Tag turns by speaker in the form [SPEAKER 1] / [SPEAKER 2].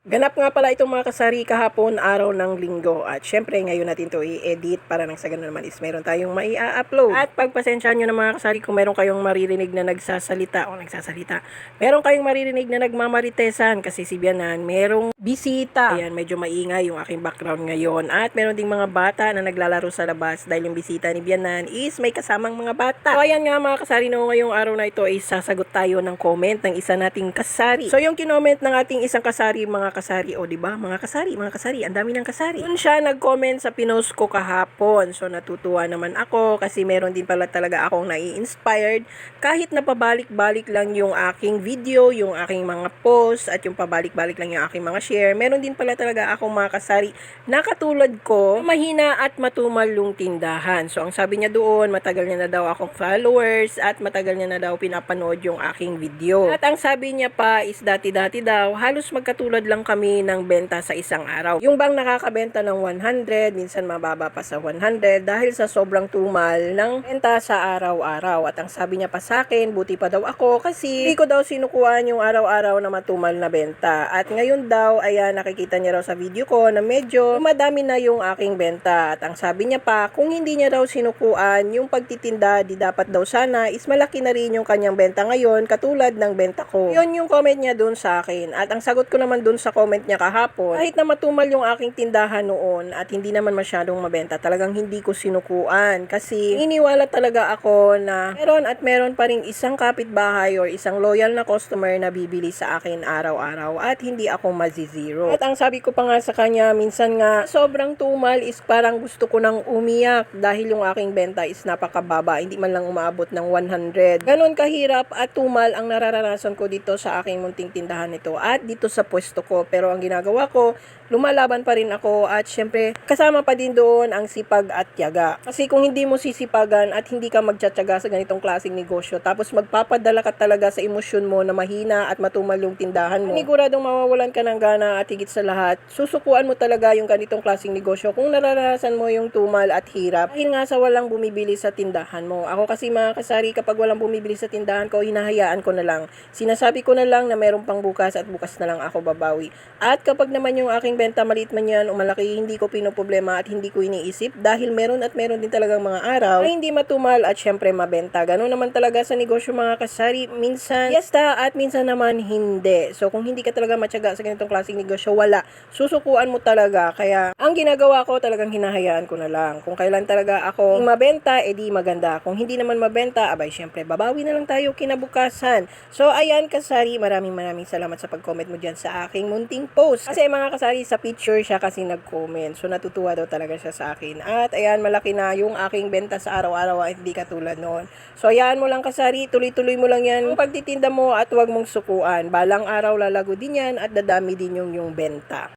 [SPEAKER 1] Ganap nga pala itong mga kasari kahapon, araw ng linggo. At syempre ngayon natin to i-edit para nang sa ganun naman is meron tayong mai-upload. At pagpasensyahan nyo na mga kasari kung meron kayong maririnig na nagsasalita. Meron kayong maririnig na nagmamaritesan kasi si Bianan merong bisita. Ayan, medyo maingay yung aking background ngayon. At meron ding mga bata na naglalaro sa labas dahil yung bisita ni Bianan is may kasamang mga bata. So ayan nga mga kasari, no, ngayong araw na ito ay sasagot tayo ng comment ng isa nating kasari. So yung kinoment ng ating isang kasari, mga kasari, o diba? Mga kasari, ang dami ng kasari. Doon siya nag-comment sa pinost ko kahapon. So natutuwa naman ako kasi meron din pala talaga akong nai-inspired kahit na pabalik-balik lang yung aking video, yung aking mga post at yung pabalik-balik lang yung aking mga share. Meron din pala talaga akong mga kasari na katulad ko, mahina at matumal yung tindahan. So ang sabi niya doon, matagal niya na daw akong followers at matagal niya na daw pinapanood yung aking video. At ang sabi niya pa is dati-dati daw, halos magkatulad lang kami ng benta sa isang araw. Yung bang nakakabenta ng 100, minsan mababa pa sa 100 dahil sa sobrang tumal ng benta sa araw-araw. At ang sabi niya pa sa akin, buti pa daw ako kasi hindi ko daw sinukuan yung araw-araw na matumal na benta. At ngayon daw, ayan, nakikita niya raw sa video ko na medyo madami na yung aking benta. At ang sabi niya pa, kung hindi niya daw sinukuan yung pagtitinda, di dapat daw sana is malaki na rin yung kanyang benta ngayon katulad ng benta ko. Yun yung comment niya dun sa akin. At ang sagot ko naman dun sa comment niya kahapon, kahit na matumal yung aking tindahan noon at hindi naman masyadong mabenta, talagang hindi ko sinukuan kasi iniwala talaga ako na meron pa rin isang kapitbahay or isang loyal na customer na bibili sa akin araw-araw at hindi ako mazizero. At ang sabi ko pa nga sa kanya, minsan nga sobrang tumal is parang gusto ko nang umiyak dahil yung aking benta is napakababa, hindi man lang umaabot ng 100. Ganon kahirap at tumal ang nararanasan ko dito sa aking munting tindahan nito at dito sa pwesto ko. Pero ang ginagawa ko, lumalaban pa rin ako at syempre kasama pa din doon ang sipag at tiyaga. Kasi kung hindi mo sisipagan at hindi ka magtsatsaga sa ganitong klaseng negosyo tapos magpapadala ka talaga sa emosyon mo na mahina at matumal yung tindahan mo, siguradong mawawalan ka ng gana at higit sa lahat, susukuan mo talaga yung ganitong klaseng negosyo kung naranasan mo yung tumal at hirap dahil nga sa walang bumibili sa tindahan mo. Ako kasi mga kasari, kapag walang bumibili sa tindahan ko, hinahayaan ko na lang. Sinasabi ko na lang na meron pang bukas at bukas na lang ako babawi. At kapag naman yung aking benta maliit man yan o malaki, hindi ko pinoproblema at hindi ko iniisip dahil meron din talagang mga araw na hindi matumal at syempre mabenta. Ganun naman talaga sa negosyo mga kasari. Minsan yesta at minsan naman hindi. So kung hindi ka talaga matyaga sa ganitong klaseng negosyo, wala. Susukuan mo talaga. Kaya ang ginagawa ko talagang hinahayaan ko na lang. Kung kailan talaga ako mabenta, edi maganda. Kung hindi naman mabenta, abay syempre babawi na lang tayo kinabukasan. So ayan kasari, maraming salamat sa pag-comment mo dyan sa aking munting post. Kasi mga kasari, sa picture siya kasi nag-comment. So natutuwa daw talaga siya sa akin. At ayan, malaki na yung aking benta sa araw-araw at hindi katulad noon. So ayan mo lang kasari, tuloy-tuloy mo lang yan yung pagtitinda mo at huwag mong sukuan. Balang araw lalago din yan at dadami din yung benta.